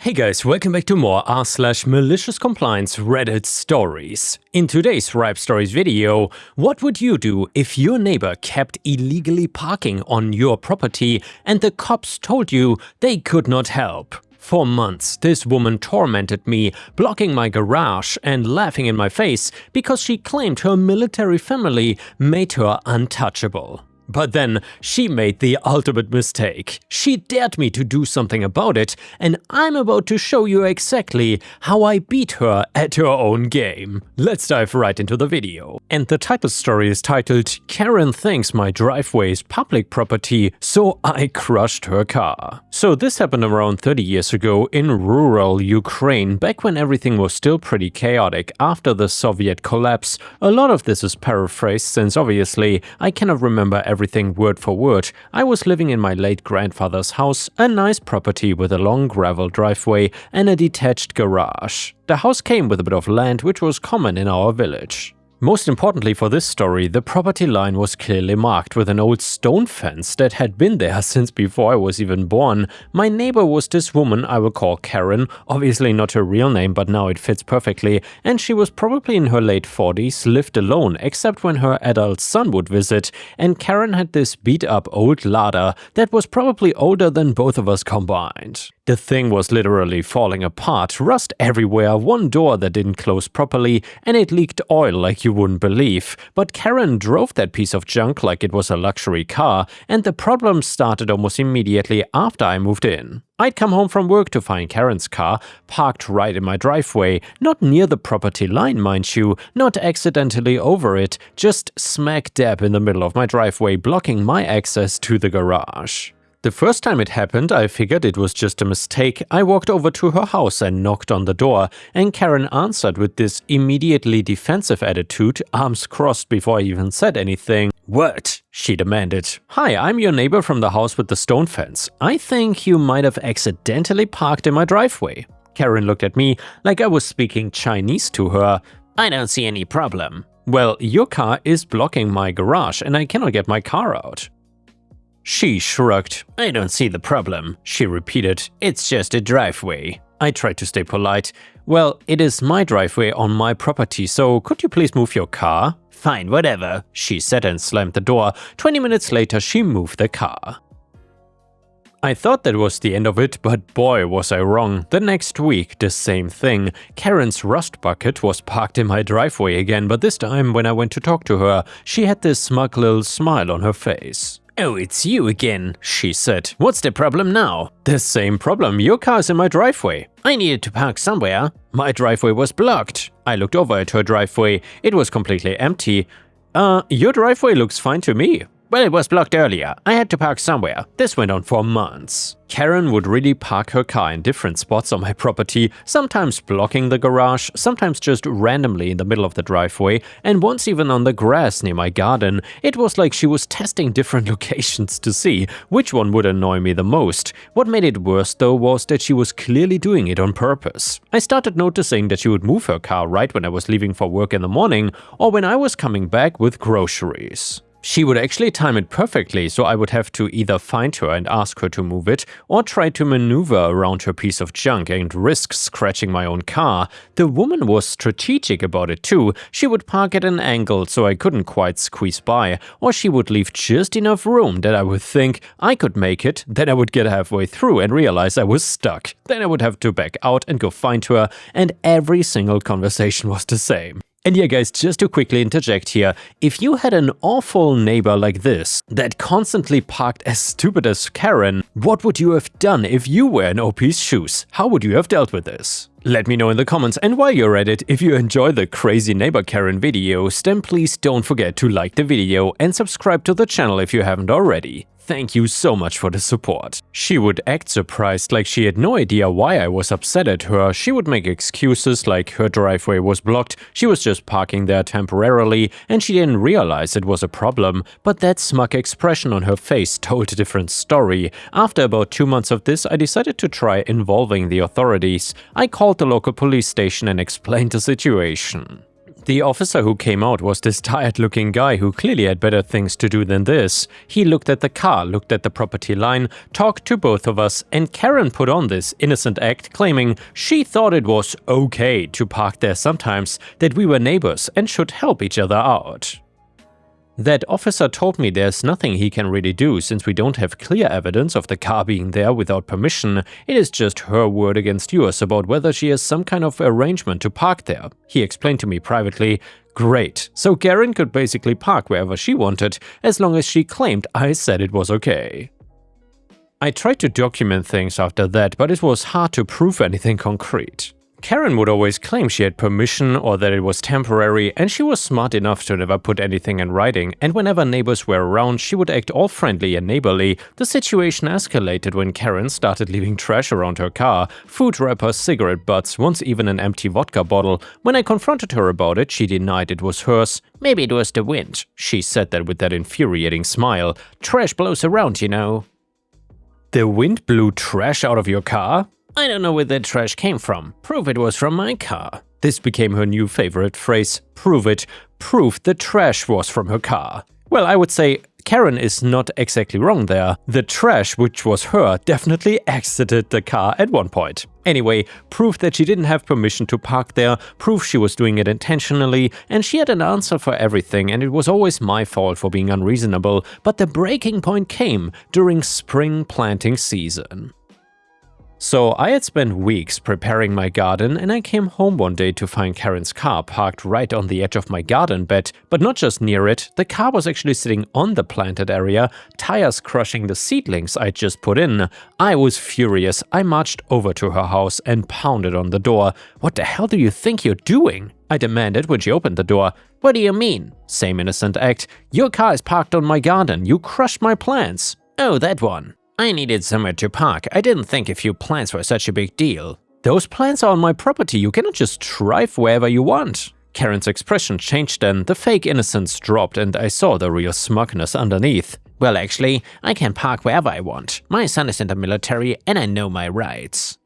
Hey guys, welcome back to more r/MaliciousCompliance Reddit stories. In today's Ripestories video, what would you do if your neighbor kept illegally parking on your property and the cops told you they could not help? For months, this woman tormented me, blocking my garage and laughing in my face because she claimed her military family made her untouchable. But then she made the ultimate mistake. She dared me to do something about it, and I'm about to show you exactly how I beat her at her own game. Let's dive right into the video. And the title story is titled, "Karen thinks my driveway is public property, so I crushed her car." So this happened around 30 years ago in rural Ukraine, back when everything was still pretty chaotic after the Soviet collapse. A lot of this is paraphrased since obviously I cannot remember everything word for word. I was living in my late grandfather's house, a nice property with a long gravel driveway and a detached garage. The house came with a bit of land, which was common in our village. Most importantly for this story, the property line was clearly marked with an old stone fence that had been there since before I was even born. My neighbor was this woman I will call Karen, obviously not her real name, but now it fits perfectly, and she was probably in her late 40s, lived alone except when her adult son would visit, and Karen had this beat-up old Lada that was probably older than both of us combined. The thing was literally falling apart, rust everywhere, one door that didn't close properly, and it leaked oil like you wouldn't believe. But Karen drove that piece of junk like it was a luxury car, and the problem started almost immediately after I moved in. I'd come home from work to find Karen's car parked right in my driveway, not near the property line, mind you, not accidentally over it, just smack dab in the middle of my driveway, blocking my access to the garage. The first time it happened, I figured it was just a mistake. I walked over to her house and knocked on the door, and Karen answered with this immediately defensive attitude, arms crossed before I even said anything. "What?" she demanded. "Hi, I'm your neighbor from the house with the stone fence. I think you might have accidentally parked in my driveway." Karen looked at me like I was speaking Chinese to her. "I don't see any problem." "Well, your car is blocking my garage and I cannot get my car out." She shrugged. "I don't see the problem," she repeated. "It's just a driveway." I tried to stay polite. "Well, it is my driveway on my property, so could you please move your car?" "Fine, whatever," she said and slammed the door. 20 minutes later, she moved the car. I thought that was the end of it, but boy was I wrong. The next week, the same thing. Karen's rust bucket was parked in my driveway again, but this time when I went to talk to her, she had this smug little smile on her face. "Oh, it's you again," she said. "What's the problem now?" "The same problem. Your car's in my driveway." "I needed to park somewhere." "My driveway was blocked." I looked over at her driveway. It was completely empty. Your driveway looks fine to me." "Well, it was blocked earlier. I had to park somewhere." This went on for months. Karen would really park her car in different spots on my property, sometimes blocking the garage, sometimes just randomly in the middle of the driveway, and once even on the grass near my garden. It was like she was testing different locations to see which one would annoy me the most. What made it worse though was that she was clearly doing it on purpose. I started noticing that she would move her car right when I was leaving for work in the morning or when I was coming back with groceries. She would actually time it perfectly, so I would have to either find her and ask her to move it, or try to maneuver around her piece of junk and risk scratching my own car. The woman was strategic about it too. She would park at an angle so I couldn't quite squeeze by, or she would leave just enough room that I would think I could make it, then I would get halfway through and realize I was stuck. Then I would have to back out and go find her, and every single conversation was the same. And yeah guys, just to quickly interject here, if you had an awful neighbor like this, that constantly parked as stupid as Karen, what would you have done if you were in OP's shoes? How would you have dealt with this? Let me know in the comments, and while you're at it, if you enjoy the crazy neighbor Karen videos, then please don't forget to like the video and subscribe to the channel if you haven't already. Thank you so much for the support. She would act surprised like she had no idea why I was upset at her. She would make excuses like her driveway was blocked, she was just parking there temporarily, and she didn't realize it was a problem. But that smug expression on her face told a different story. After about 2 months of this, I decided to try involving the authorities. I called the local police station and explained the situation. The officer who came out was this tired-looking guy who clearly had better things to do than this. He looked at the car, looked at the property line, talked to both of us, and Karen put on this innocent act claiming she thought it was okay to park there sometimes, that we were neighbors and should help each other out. That officer told me there's nothing he can really do since we don't have clear evidence of the car being there without permission. It is just her word against yours about whether she has some kind of arrangement to park there. He explained to me privately, great, so Karen could basically park wherever she wanted as long as she claimed I said it was okay. I tried to document things after that, but it was hard to prove anything concrete. Karen would always claim she had permission or that it was temporary, and she was smart enough to never put anything in writing, and whenever neighbors were around she would act all friendly and neighborly. The situation escalated when Karen started leaving trash around her car, food wrappers, cigarette butts, once even an empty vodka bottle. When I confronted her about it, she denied it was hers. Maybe it was the wind. She said that with that infuriating smile. Trash blows around, you know. The wind blew trash out of your car? I don't know where that trash came from. Prove it was from my car. This became her new favorite phrase. Prove it. Prove the trash was from her car. Well, I would say Karen is not exactly wrong there. The trash, which was her, definitely exited the car at one point. Anyway, proof that she didn't have permission to park there, proof she was doing it intentionally, and she had an answer for everything, and it was always my fault for being unreasonable. But the breaking point came during spring planting season. So I had spent weeks preparing my garden, and I came home one day to find Karen's car parked right on the edge of my garden bed, but not just near it. The car was actually sitting on the planted area, tires crushing the seedlings I'd just put in. I was furious. I marched over to her house and pounded on the door. What the hell do you think you're doing? I demanded when she opened the door. What do you mean? Same innocent act. Your car is parked on my garden. You crushed my plants. Oh, that one. I needed somewhere to park. I didn't think a few plants were such a big deal. Those plants are on my property. You cannot just drive wherever you want. Karen's expression changed then. The fake innocence dropped and I saw the real smugness underneath. Well, actually, I can park wherever I want. My son is in the military and I know my rights.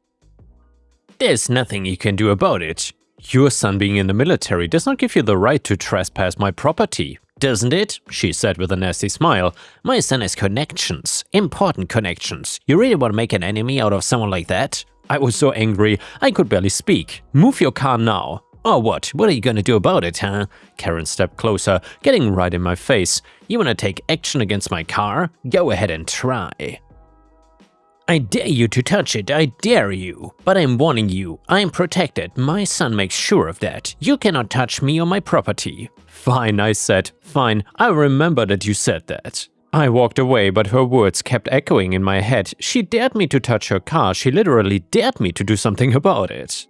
There's nothing you can do about it. Your son being in the military does not give you the right to trespass my property. Doesn't it? She said with a nasty smile. My son has connections. Important connections. You really want to make an enemy out of someone like that? I was so angry, I could barely speak. Move your car now. Or what? What are you gonna do about it, huh? Karen stepped closer, getting right in my face. You wanna take action against my car? Go ahead and try. I dare you to touch it, I dare you. But I'm warning you, I'm protected. My son makes sure of that. You cannot touch me or my property. Fine, I said. Fine, I remember that you said that. I walked away, but her words kept echoing in my head. She dared me to touch her car. She literally dared me to do something about it.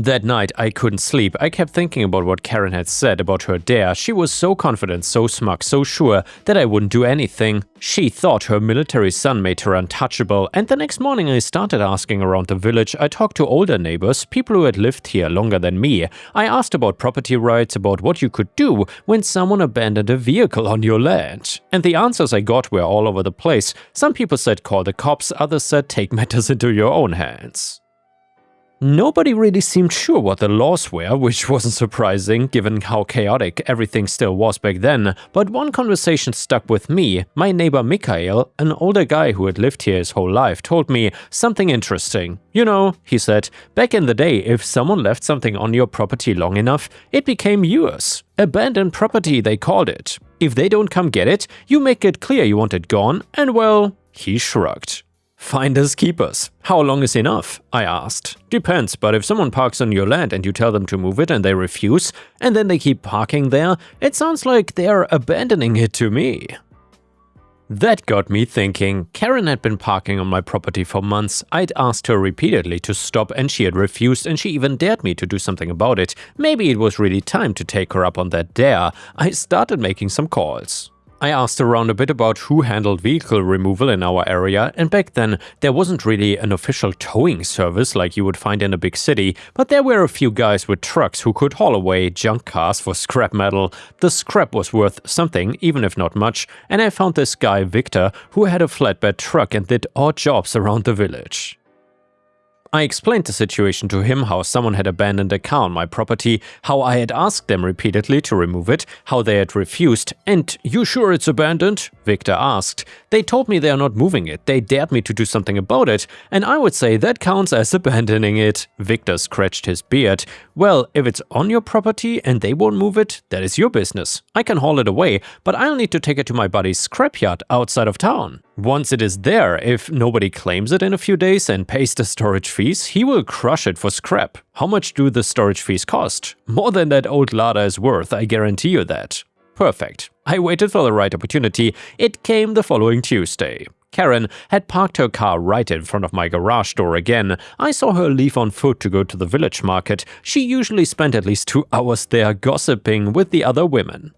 That night, I couldn't sleep. I kept thinking about what Karen had said about her dare. She was so confident, so smug, so sure that I wouldn't do anything. She thought her military son made her untouchable, and the next morning I started asking around the village. I talked to older neighbors, people who had lived here longer than me. I asked about property rights, about what you could do when someone abandoned a vehicle on your land. And the answers I got were all over the place. Some people said call the cops, others said take matters into your own hands. Nobody really seemed sure what the laws were, which wasn't surprising given how chaotic everything still was back then, but one conversation stuck with me. My neighbor Mikhail, an older guy who had lived here his whole life, told me something interesting. You know, he said, back in the day, if someone left something on your property long enough, it became yours. Abandoned property, they called it. If they don't come get it, you make it clear you want it gone, and well, he shrugged. Finders keepers. How long is enough? I asked. Depends, but if someone parks on your land and you tell them to move it and they refuse, and then they keep parking there, it sounds like they're abandoning it to me. That got me thinking. Karen had been parking on my property for months. I'd asked her repeatedly to stop and she had refused, and she even dared me to do something about it. Maybe it was really time to take her up on that dare. I started making some calls. I asked around a bit about who handled vehicle removal in our area, and back then there wasn't really an official towing service like you would find in a big city, but there were a few guys with trucks who could haul away junk cars for scrap metal. The scrap was worth something, even if not much, and I found this guy Victor who had a flatbed truck and did odd jobs around the village. I explained the situation to him, how someone had abandoned a car on my property, how I had asked them repeatedly to remove it, how they had refused, and "You sure it's abandoned?" Victor asked. They told me they are not moving it, they dared me to do something about it, and I would say that counts as abandoning it. Victor scratched his beard. Well, if it's on your property and they won't move it, that is your business. I can haul it away, but I'll need to take it to my buddy's scrapyard outside of town. Once it is there, if nobody claims it in a few days and pays the storage fees, he will crush it for scrap. How much do the storage fees cost? More than that old Lada is worth, I guarantee you that. Perfect. I waited for the right opportunity. It came the following Tuesday. Karen had parked her car right in front of my garage door again. I saw her leave on foot to go to the village market. She usually spent at least 2 hours there gossiping with the other women.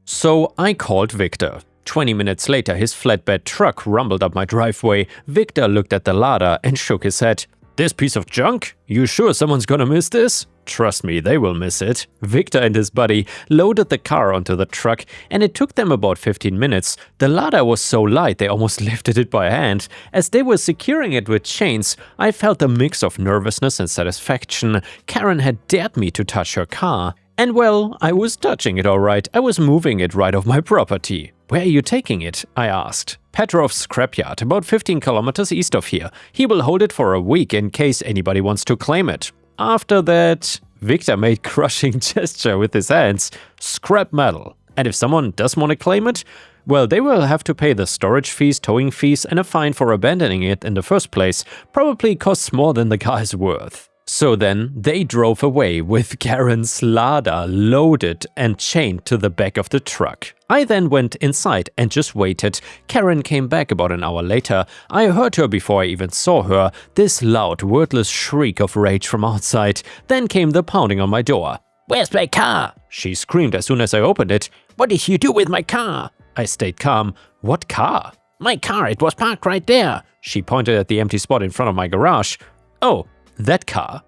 So I called Victor. 20 minutes later, his flatbed truck rumbled up my driveway. Victor looked at the Lada and shook his head. "This piece of junk? You sure someone's gonna miss this?" "Trust me, they will miss it." Victor and his buddy loaded the car onto the truck, and it took them about 15 minutes. The Lada was so light they almost lifted it by hand. As they were securing it with chains, I felt a mix of nervousness and satisfaction. Karen had dared me to touch her car. And well, I was touching it alright. I was moving it right off my property. "Where are you taking it?" I asked. "Petrov's scrapyard, about 15 kilometers east of here. He will hold it for a week in case anybody wants to claim it. After that," Victor made crushing gesture with his hands, "scrap metal. And if someone does want to claim it, well, they will have to pay the storage fees, towing fees, and a fine for abandoning it in the first place. Probably costs more than the car is worth." So then, they drove away with Karen's Lada loaded and chained to the back of the truck. I then went inside and just waited. Karen came back about an hour later. I heard her before I even saw her, this loud, wordless shriek of rage from outside. Then came the pounding on my door. "Where's my car?" she screamed as soon as I opened it. "What did you do with my car?" I stayed calm. "What car?" "My car, it was parked right there." She pointed at the empty spot in front of my garage. "Oh. That car?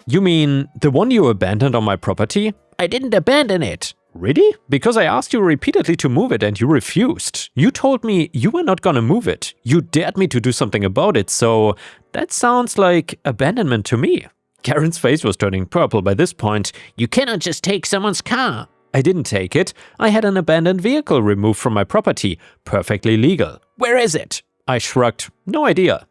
You mean the one you abandoned on my property?" "I didn't abandon it." "Really? Because I asked you repeatedly to move it and you refused. You told me you were not gonna move it. You dared me to do something about it, so that sounds like abandonment to me." Karen's face was turning purple by this point. "You cannot just take someone's car." "I didn't take it. I had an abandoned vehicle removed from my property. Perfectly legal." "Where is it?" I shrugged. "No idea.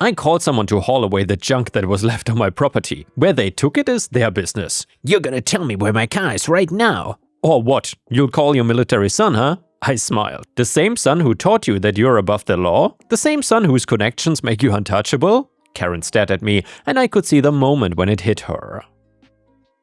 I called someone to haul away the junk that was left on my property. Where they took it is their business." "You're gonna tell me where my car is right now." "Or what? You'll call your military son, huh?" I smiled. "The same son who taught you that you're above the law? The same son whose connections make you untouchable?" Karen stared at me, and I could see the moment when it hit her.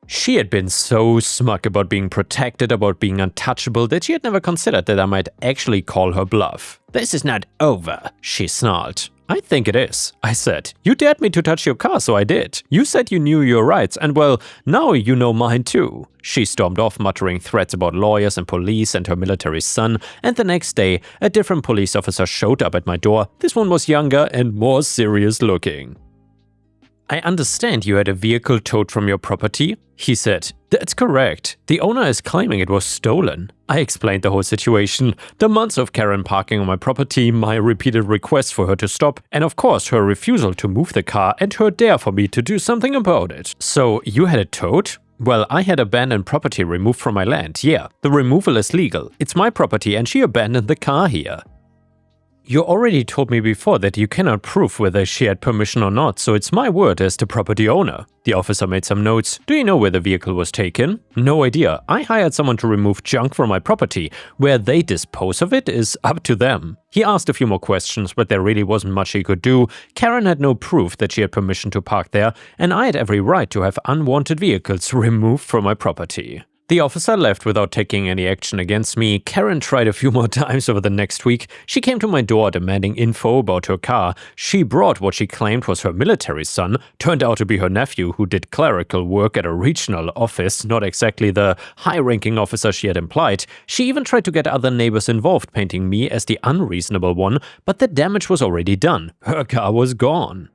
She had been so smug about being protected, about being untouchable, that she had never considered that I might actually call her bluff. "This is not over," she snarled. "I think it is," I said. "You dared me to touch your car, so I did. You said you knew your rights, and well, now you know mine too." She stormed off, muttering threats about lawyers and police and her military son, and the next day, a different police officer showed up at my door. This one was younger and more serious looking. "I understand you had a vehicle towed from your property," he said. "That's correct. The owner is claiming it was stolen." I explained the whole situation, the months of Karen parking on my property, my repeated requests for her to stop, and of course her refusal to move the car and her dare for me to do something about it. "So you had it towed?" "Well, I had abandoned property removed from my land, yeah. The removal is legal. It's my property and she abandoned the car here." "You already told me before that you cannot prove whether she had permission or not, so it's my word as the property owner." The officer made some notes. "Do you know where the vehicle was taken?" "No idea. I hired someone to remove junk from my property. Where they dispose of it is up to them." He asked a few more questions, but there really wasn't much he could do. Karen had no proof that she had permission to park there, and I had every right to have unwanted vehicles removed from my property. The officer left without taking any action against me. Karen tried a few more times over the next week. She came to my door demanding info about her car. She brought what she claimed was her military son, turned out to be her nephew who did clerical work at a regional office, not exactly the high-ranking officer she had implied. She even tried to get other neighbors involved, painting me as the unreasonable one, but the damage was already done. Her car was gone.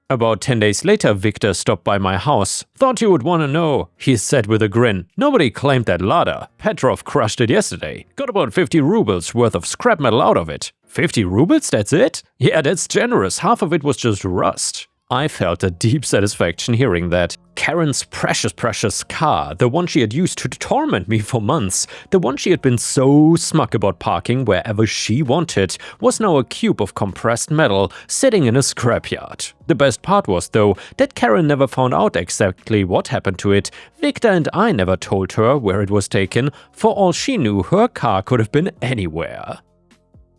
About 10 days later, Victor stopped by my house. "Thought you would want to know," he said with a grin. "Nobody claimed that Lada. Petrov crushed it yesterday. Got about 50 rubles worth of scrap metal out of it." 50 rubles, that's it? Yeah, that's generous, half of it was just rust. I felt a deep satisfaction hearing that. Karen's precious car, the one she had used to torment me for months, the one she had been so smug about parking wherever she wanted, was now a cube of compressed metal sitting in a scrapyard. The best part was, though, that Karen never found out exactly what happened to it. Victor and I never told her where it was taken. For all she knew, her car could have been anywhere.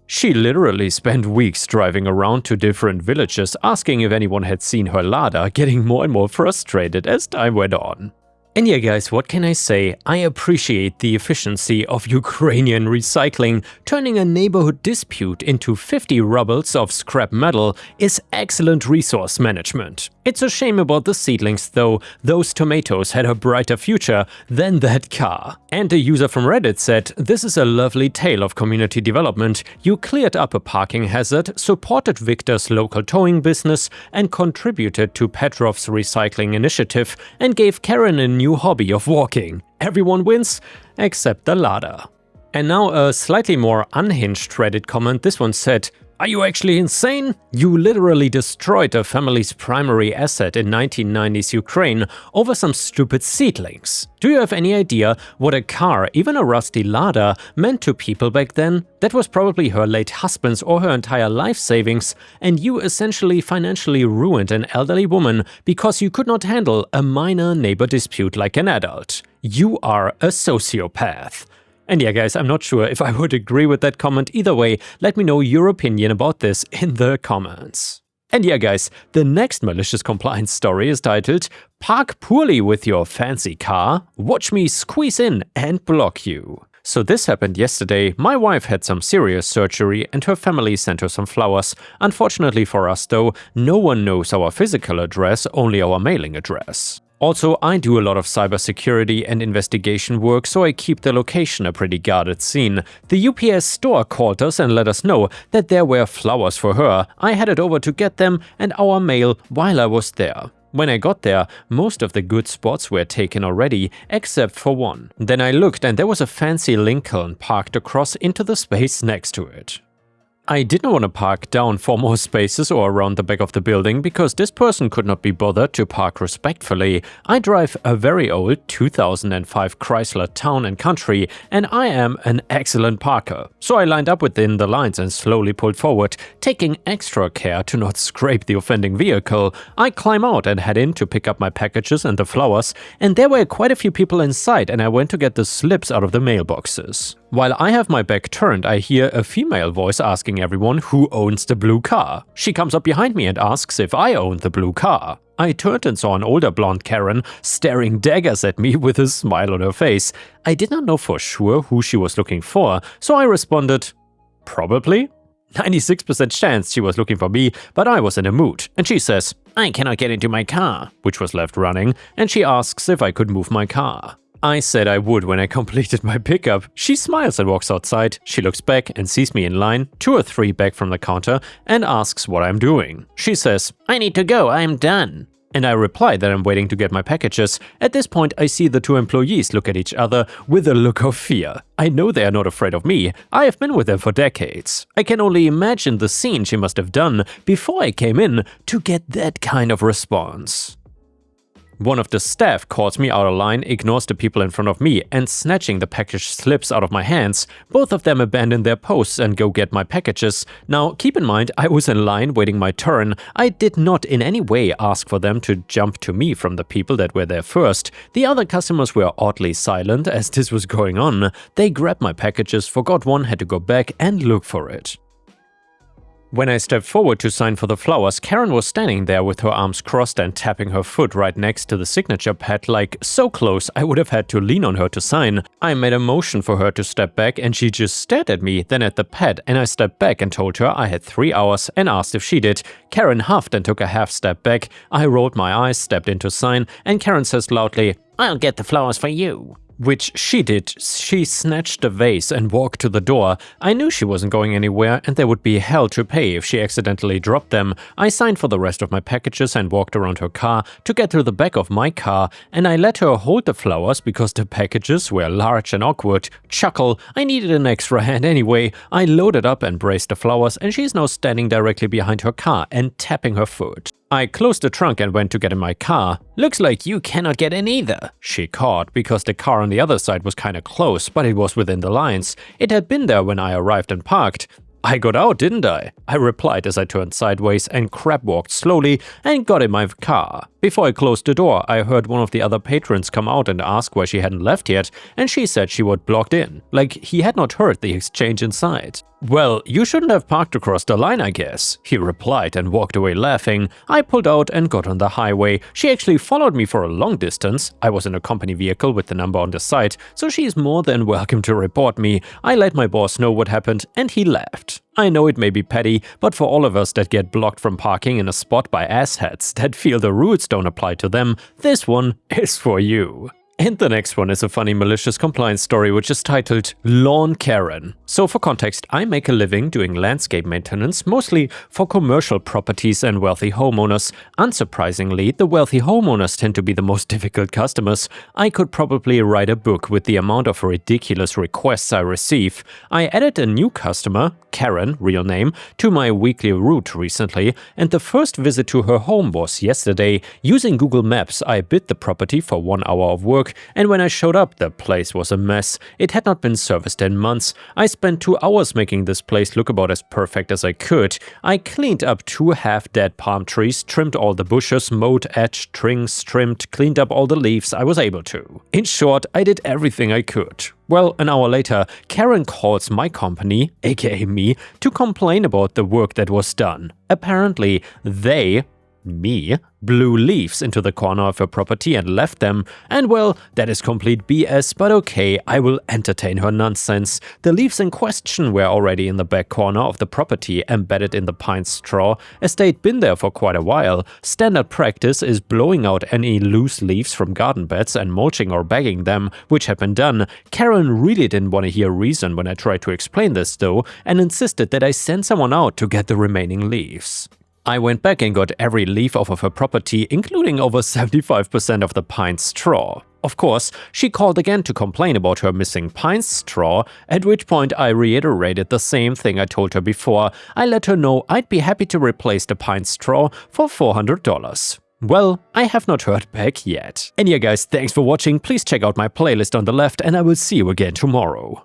She literally spent weeks driving around to different villages asking if anyone had seen her Lada, getting more and more frustrated as time went on. And yeah guys, what can I say? I appreciate the efficiency of Ukrainian recycling. Turning a neighborhood dispute into 50 rubles of scrap metal is excellent resource management. It's a shame about the seedlings though, those tomatoes had a brighter future than that car. And a user from Reddit said, "This is a lovely tale of community development. You cleared up a parking hazard, supported Victor's local towing business, and contributed to Petrov's recycling initiative, and gave Karen a new hobby of walking. Everyone wins, except the Lada." And now a slightly more unhinged Reddit comment. This one said, "Are you actually insane? You literally destroyed a family's primary asset in 1990s Ukraine over some stupid seedlings. Do you have any idea what a car, even a rusty Lada, meant to people back then? That was probably her late husband's or her entire life savings, and you essentially financially ruined an elderly woman because you could not handle a minor neighbor dispute like an adult. You are a sociopath." And yeah guys, I'm not sure if I would agree with that comment. Either way, let me know your opinion about this in the comments. And yeah guys, the next malicious compliance story is titled "Park Poorly with Your Fancy Car, Watch Me Squeeze In and Block You." So this happened yesterday. My wife had some serious surgery and her family sent her some flowers. Unfortunately for us though, no one knows our physical address, only our mailing address. Also, I do a lot of cybersecurity and investigation work, so I keep the location a pretty guarded scene. The UPS store called us and let us know that there were flowers for her. I headed over to get them and our mail while I was there. When I got there, most of the good spots were taken already, except for one. Then I looked and there was a fancy Lincoln parked across into the space next to it. I didn't want to park down 4 more spaces or around the back of the building because this person could not be bothered to park respectfully. I drive a very old 2005 Chrysler Town & Country and I am an excellent parker. So I lined up within the lines and slowly pulled forward, taking extra care to not scrape the offending vehicle. I climb out and head in to pick up my packages and the flowers, and there were quite a few people inside and I went to get the slips out of the mailboxes. While I have my back turned, I hear a female voice asking everyone who owns the blue car. She comes up behind me and asks if I own the blue car. I turned and saw an older blonde Karen staring daggers at me with a smile on her face. I did not know for sure who she was looking for, so I responded, "Probably." 96% chance she was looking for me, but I was in a mood. And she says, "I cannot get into my car," which was left running, and she asks if I could move my car. I said I would when I completed my pickup. She smiles and walks outside. She looks back and sees me in line, 2 or 3 back from the counter, and asks what I'm doing. She says, "I need to go, I'm done." And I reply that I'm waiting to get my packages. At this point, I see the 2 employees look at each other with a look of fear. I know they are not afraid of me. I have been with them for decades. I can only imagine the scene she must have done before I came in to get that kind of response. One of the staff calls me out of line, ignores the people in front of me, and snatching the package slips out of my hands. Both of them abandon their posts and go get my packages. Now, keep in mind, I was in line waiting my turn. I did not in any way ask for them to jump to me from the people that were there first. The other customers were oddly silent as this was going on. They grabbed my packages, forgot one, had to go back and look for it. When I stepped forward to sign for the flowers, Karen was standing there with her arms crossed and tapping her foot right next to the signature pad, like so close I would have had to lean on her to sign. I made a motion for her to step back and she just stared at me, then at the pad, and I stepped back and told her I had 3 hours and asked if she did. Karen huffed and took a half step back. I rolled my eyes, stepped in to sign, and Karen says loudly, "I'll get the flowers for you." Which she did. She snatched the vase and walked to the door. I knew she wasn't going anywhere and there would be hell to pay if she accidentally dropped them. I signed for the rest of my packages and walked around her car to get to the back of my car, and I let her hold the flowers because the packages were large and awkward. Chuckle, I needed an extra hand anyway. I loaded up and braced the flowers, and she's now standing directly behind her car and tapping her foot. I closed the trunk and went to get in my car. Looks like you cannot get in either, she caught, because the car on the other side was kinda close, but it was within the lines. It had been there when I arrived and parked. I got out, didn't I? I replied as I turned sideways and crab walked slowly and got in my car. Before I closed the door, I heard one of the other patrons come out and ask why she hadn't left yet, and she said she was blocked in, like he had not heard the exchange inside. Well, you shouldn't have parked across the line, I guess, he replied and walked away laughing. I pulled out and got on the highway. She actually followed me for a long distance. I was in a company vehicle with the number on the side, so she is more than welcome to report me. I let my boss know what happened and he left. I know it may be petty, but for all of us that get blocked from parking in a spot by asshats that feel the rules don't apply to them, this one is for you. And the next one is a funny malicious compliance story which is titled Lawn Karen. So for context, I make a living doing landscape maintenance, mostly for commercial properties and wealthy homeowners. Unsurprisingly, the wealthy homeowners tend to be the most difficult customers. I could probably write a book with the amount of ridiculous requests I receive. I added a new customer, Karen, real name, to my weekly route recently, and the first visit to her home was yesterday. Using Google Maps, I bid the property for 1 hour of work, and when I showed up, the place was a mess. It had not been serviced in months. I spent 2 hours making this place look about as perfect as I could. I cleaned up 2 half-dead palm trees, trimmed all the bushes, mowed, edged, trimmed, cleaned up all the leaves I was able to. In short, I did everything I could. Well, an hour later, Karen calls my company, aka me, to complain about the work that was done. Apparently, me, blew leaves into the corner of her property and left them, and well, that is complete BS, but okay, I will entertain her nonsense. The leaves in question were already in the back corner of the property, embedded in the pine straw, as they'd been there for quite a while. Standard practice is blowing out any loose leaves from garden beds and mulching or bagging them, which had been done. Karen really didn't want to hear reason when I tried to explain this though, and insisted that I send someone out to get the remaining leaves. I went back and got every leaf off of her property, including over 75% of the pine straw. Of course, she called again to complain about her missing pine straw, at which point I reiterated the same thing I told her before. I let her know I'd be happy to replace the pine straw for $400. Well, I have not heard back yet. And yeah guys, thanks for watching. Please check out my playlist on the left and I will see you again tomorrow.